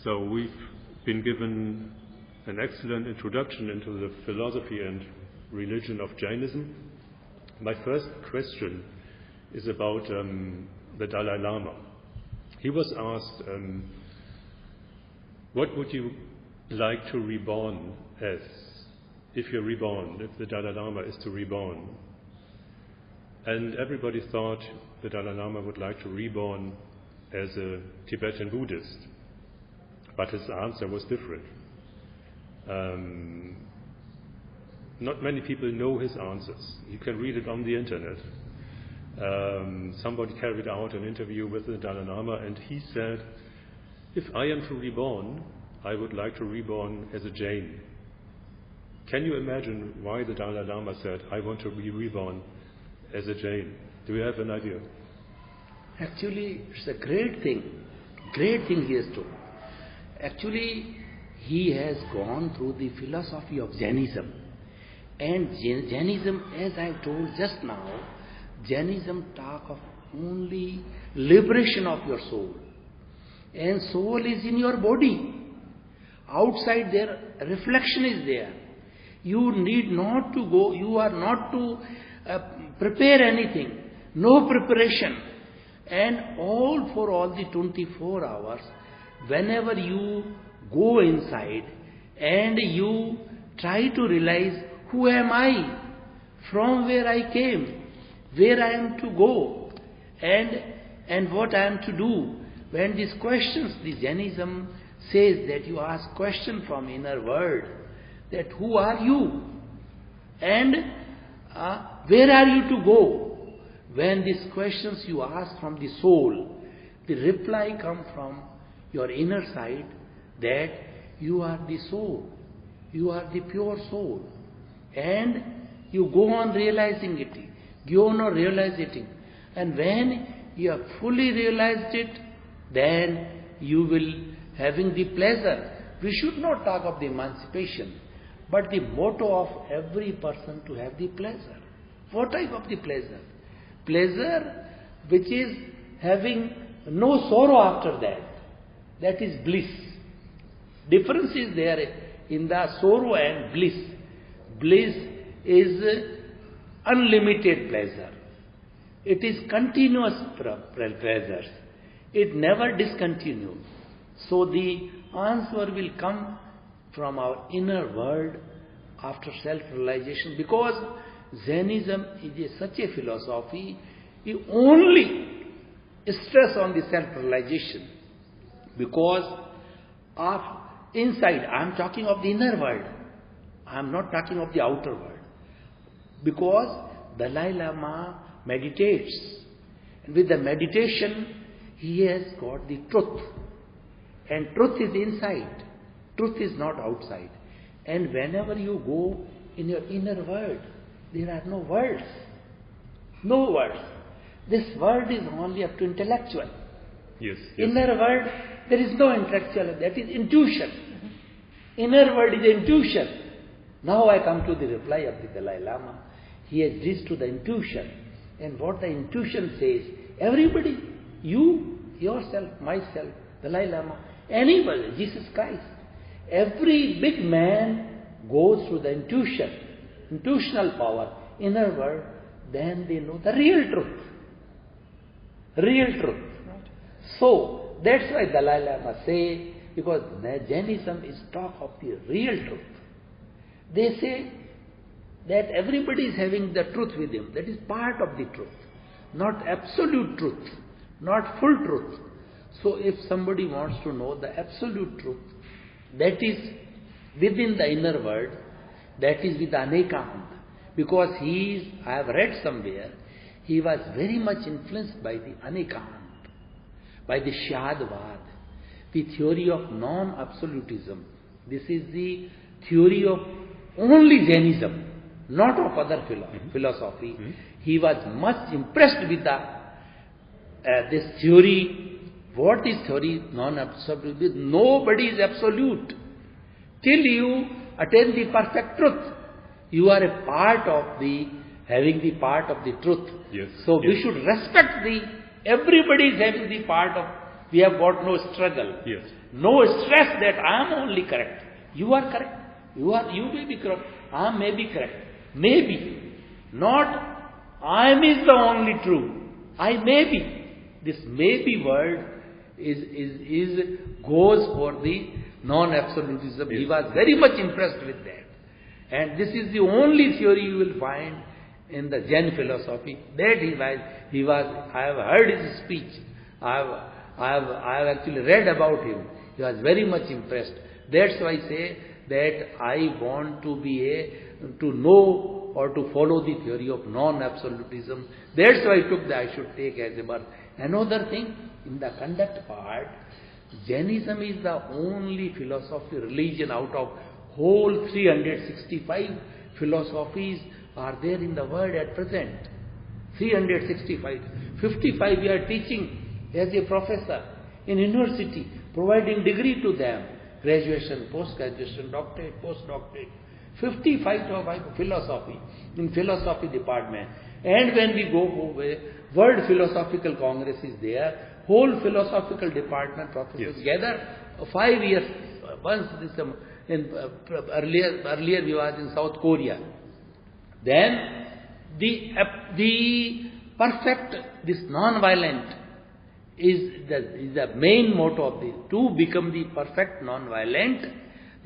So we've been given an excellent introduction into the philosophy and religion of Jainism. My first question is about the Dalai Lama. He was asked, what would you like to reborn as, if you're reborn, if the Dalai Lama is to reborn? And everybody thought the Dalai Lama would like to reborn as a Tibetan Buddhist. But his answer was different. Not many people know his answers. You can read it on the internet. Somebody carried out an interview with the Dalai Lama, and he said, if I am to reborn, I would like to reborn as a Jain. Can you imagine why the Dalai Lama said, I want to be reborn as a Jain? Do you have an idea? Actually, it's a great thing he has told. Actually, he has gone through the philosophy of Jainism. And Jainism, as I told just now, Jainism talk of only liberation of your soul. And soul is in your body. Outside there, reflection is there. You need not to go, you are not to prepare anything. No preparation. And for all the 24 hours, whenever you go inside and you try to realize, who am I? From where I came? Where I am to go? And what I am to do? When these questions, the Jainism says that you ask question from inner world, that who are you? And where are you to go? When these questions you ask from the soul, the reply comes from your inner side that you are the soul, you are the pure soul. And you go on realizing it, go on realizing it. And when you have fully realized it, then you will having the pleasure. We should not talk of the emancipation, but the motto of every person to have the pleasure. What type of the pleasure? Pleasure which is having no sorrow after that. That is bliss. Difference is there in the sorrow and bliss. Bliss is unlimited pleasure. It is continuous pleasures. It never discontinues. So the answer will come from our inner world after self-realization, because Jainism is such a philosophy, you only stress on the self-realization. Because of inside, I am talking of the inner world. I am not talking of the outer world. Because Dalai Lama meditates. And with the meditation, he has got the truth. And truth is inside. Truth is not outside. And whenever you go in your inner world, there are no words. No words. This world is only up to intellectual. Yes. Inner world, there is no intellectual. That is intuition. Inner world is intuition. Now I come to the reply of the Dalai Lama. He has reached to the intuition. And what the intuition says, everybody, you, yourself, myself, Dalai Lama, anybody, Jesus Christ, every big man goes through the intuition, intuitional power, inner world, then they know the real truth. Real truth. Right. So, that's why Dalai Lama say, because Jainism is talk of the real truth. They say that everybody is having the truth with him. That is part of the truth. Not absolute truth. Not full truth. So if somebody wants to know the absolute truth, that is within the inner world, that is with Anekant. Because I have read somewhere, he was very much influenced by the Anekant, by the Shadvad, the theory of non-absolutism. This is the theory of only Jainism, not of other philosophy. He was much impressed with this theory. What is theory? Non-absolute. Nobody is absolute. Till you attain the perfect truth, you are a part of having the part of the truth. Yes. So we should respect everybody is having the part of We have got no struggle. Yes. No stress that I am only correct. You are correct. You may be correct. I may be correct. Maybe. Not I am is the only true. I may be. This maybe word goes for the non-absolutism. Yes. He was very much impressed with that. And this is the only theory you will find in the Zen philosophy. That he was I have heard his speech. I have actually read about him. He was very much impressed. That's why I say that I want to know or to follow the theory of non-absolutism. That's why I should take as a birth. Another thing, in the conduct part, Jainism is the only philosophy, religion out of whole 365 philosophies are there in the world at present. 365. 55 we are teaching as a professor in university, providing degree to them. Graduation, post-graduation, doctorate, post-doctorate. 55 of philosophy, in philosophy department. And when we go World Philosophical Congress is there, whole philosophical department professors gather 5 years. Once earlier we was in South Korea. Then the perfect, this non-violent is the main motto of to become the perfect non-violent,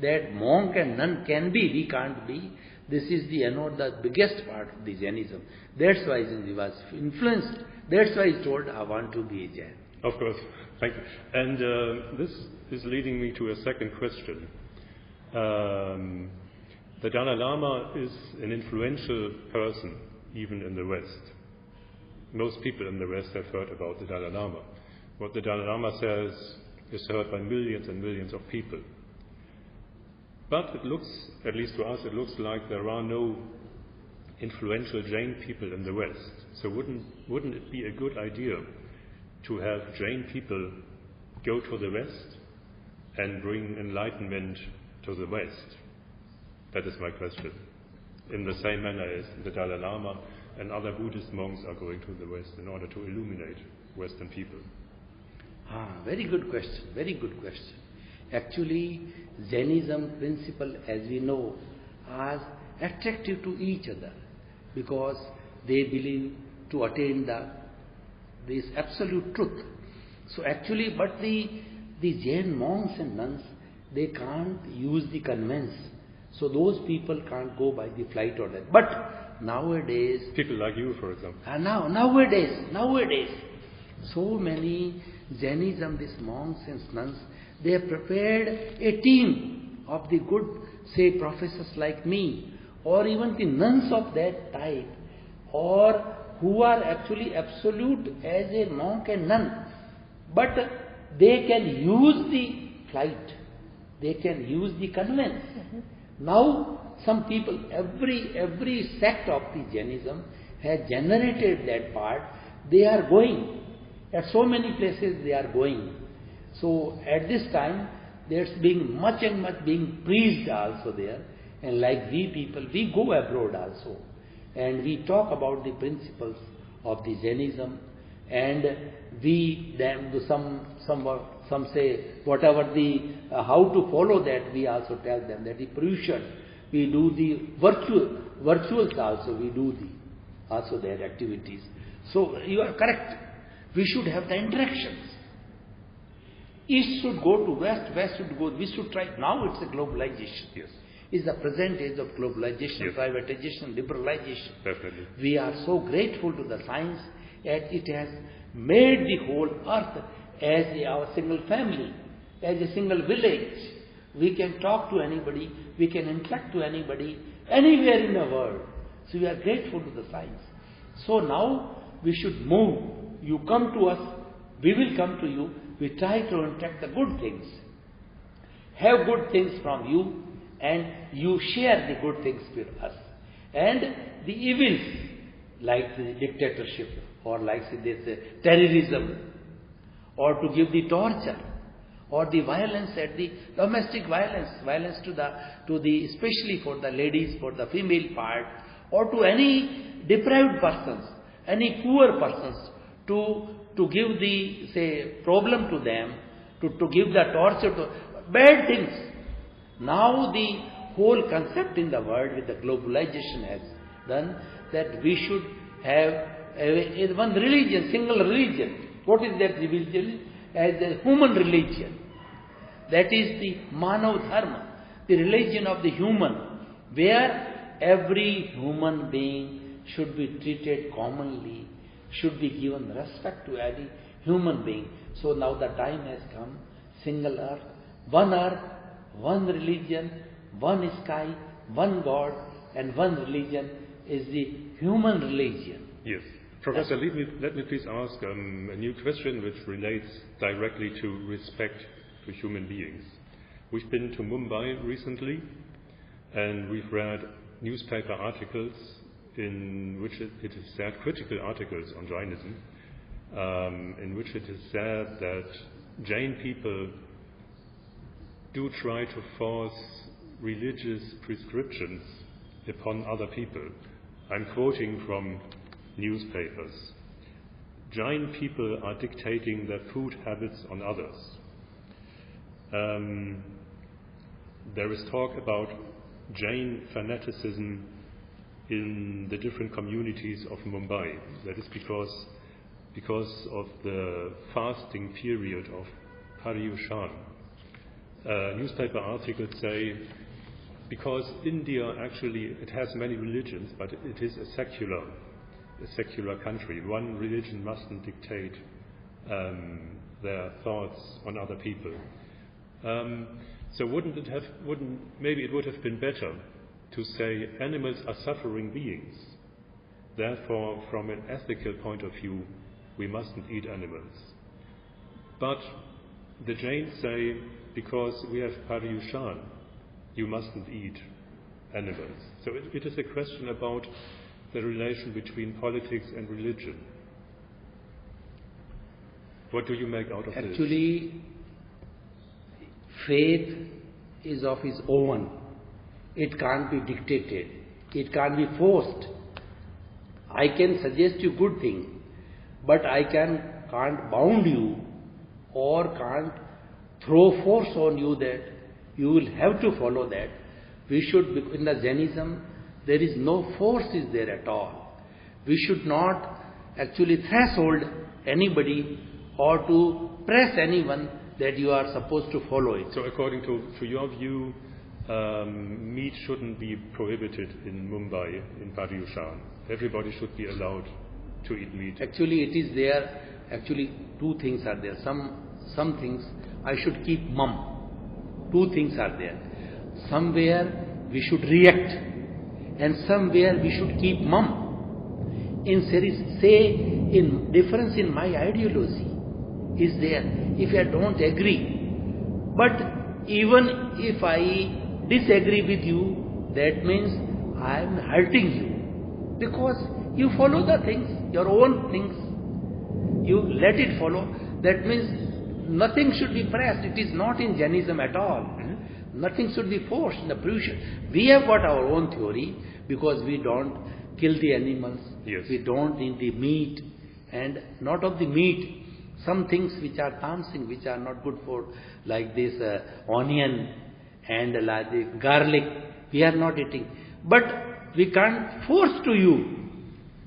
that monk and nun can be, we can't be. This is the biggest part of the Jainism. That's why he was influenced. That's why he told, I want to be a Jain. Of course. Thank you. And this is leading me to a second question. The Dalai Lama is an influential person, even in the West. Most people in the West have heard about the Dalai Lama. What the Dalai Lama says is heard by millions and millions of people. But it looks, at least to us, it looks like there are no influential Jain people in the West. So wouldn't it be a good idea to have Jain people go to the West and bring enlightenment to the West? That is my question. In the same manner as the Dalai Lama and other Buddhist monks are going to the West in order to illuminate Western people. Very good question. Very good question. Actually, Jainism principle, as we know, are attractive to each other because they believe to attain this absolute truth. So actually, but the Jain monks and nuns, they can't use the convents. So those people can't go by the flight or that. But nowadays... People like you, for example. Nowadays, so many Jainism, these monks and nuns, they have prepared a team of the good, say, professors like me, or even the nuns of that type, or who are actually absolute as a monk and nun. But they can use the flight, they can use the convents. Now, some people, every sect of the Jainism has generated that part. They are going. At so many places they are going. So at this time, there's being much and much being preached also there. And like we people, we go abroad also. And we talk about the principles of the Jainism. And we then do some say whatever how to follow that, we also tell them that the fruition, we do the virtuals also, we do also their activities. So you are correct. We should have the interactions. East should go to West, West should go, we should try. Now it's a globalization. Yes. It's the present age of globalization, yes. Privatization, liberalization. Definitely. We are so grateful to the science that it has made the whole earth as our single family, as a single village. We can talk to anybody, we can interact to anybody, anywhere in the world. So we are grateful to the science. So now we should move. You come to us, we will come to you. We try to interact the good things. Have good things from you, and you share the good things with us. And the evils, like the dictatorship, or like this terrorism, or to give the torture, or the violence at the domestic violence to the especially for the ladies, for the female part, or to any deprived persons, any poor persons, to to give the, say, problem to them, to give the torture to bad things. Now the whole concept in the world with the globalization has done that we should have one religion, single religion. What is that religion? As a human religion. That is the Manav Dharma, the religion of the human, where every human being should be treated commonly, should be given respect to any human being. So now the time has come, single earth, one religion, one sky, one God, and one religion is the human religion. Yes. Professor, let me please ask a new question which relates directly to respect to human beings. We've been to Mumbai recently, and we've read newspaper articles in which it is said, critical articles on Jainism, in which it is said that Jain people do try to force religious prescriptions upon other people. I'm quoting from newspapers. Jain people are dictating their food habits on others. There is talk about Jain fanaticism in the different communities of Mumbai. That is because of the fasting period of Paryushan. Newspaper articles say because India actually it has many religions, but it is a secular country. One religion mustn't dictate their thoughts on other people. So maybe it would have been better to say animals are suffering beings. Therefore, from an ethical point of view, we mustn't eat animals. But the Jains say, because we have Paryushan, you mustn't eat animals. So it is a question about the relation between politics and religion. What do you make out of this? Actually, faith is of its own. It can't be dictated. It can't be forced. I can suggest you good thing, but I can't bound you or can't throw force on you that you will have to follow that. We should, in the Jainism, there is no force is there at all. We should not actually threshold anybody or to press anyone that you are supposed to follow it. So according to your view, meat shouldn't be prohibited in Mumbai, in Paryushan. Everybody should be allowed to eat meat. Actually, it is there. Actually, two things are there. Some things I should keep mum. Two things are there. Somewhere we should react, and somewhere we should keep mum. In difference in my ideology is there. If I don't agree, but even if I disagree with you, that means I am hurting you, because you follow the things, your own things, you let it follow. That means nothing should be pressed. It is not in Jainism at all. Nothing should be forced in the provision. We have got our own theory, because we don't kill the animals, yes. We don't eat the meat, and not of the meat. Some things which are tamasic, which are not good for, like this onion and like the garlic, we are not eating. But we can't force to you.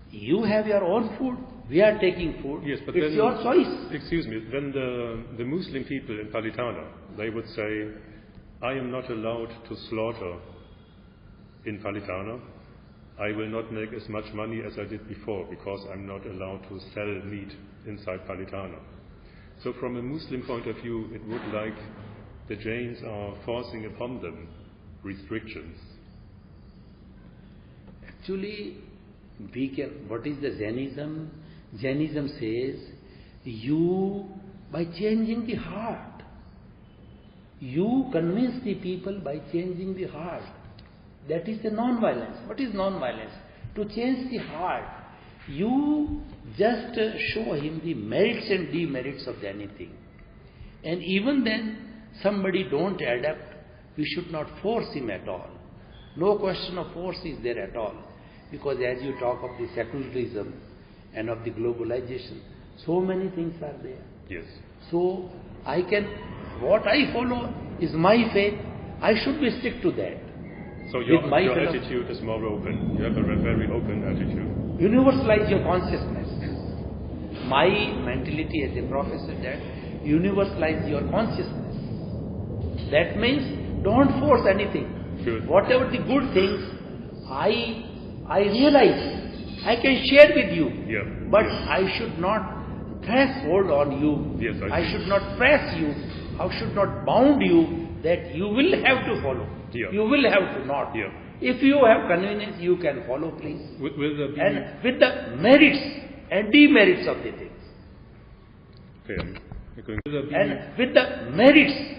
You have your own food, we are taking food. Yes, but it's then, your choice. Excuse me, then the Muslim people in Palitana, they would say, I am not allowed to slaughter in Palitana. I will not make as much money as I did before, because I'm not allowed to sell meat inside Palitana. So from a Muslim point of view, it would like the Jains are forcing upon them restrictions. Actually, what is the Jainism? Jainism says, you, by changing the heart, you convince the people by changing the heart. That is the non-violence. What is non-violence? To change the heart. You just show him the merits and demerits of anything. And even then, somebody don't adapt, we should not force him at all. No question of force is there at all. Because as you talk of the secularism and of the globalization, So many things are there. Yes. So what I follow is my faith. I should be stick to that. So your philosophy. attitude is more open. You have a very open attitude. Universalize your consciousness. My mentality as a professor that universalize your consciousness. That means don't force anything. Good. Whatever the good things I realize, I can share with you. Yeah. But Yeah. I should not threshold on you. Yes, I should not press you. I should not bound you that you will have to follow. Yeah. You will have to not. Yeah. If you have convenience, you can follow, please. Will there be... And with the merits and demerits of the things. Okay. Will there be... And with the merits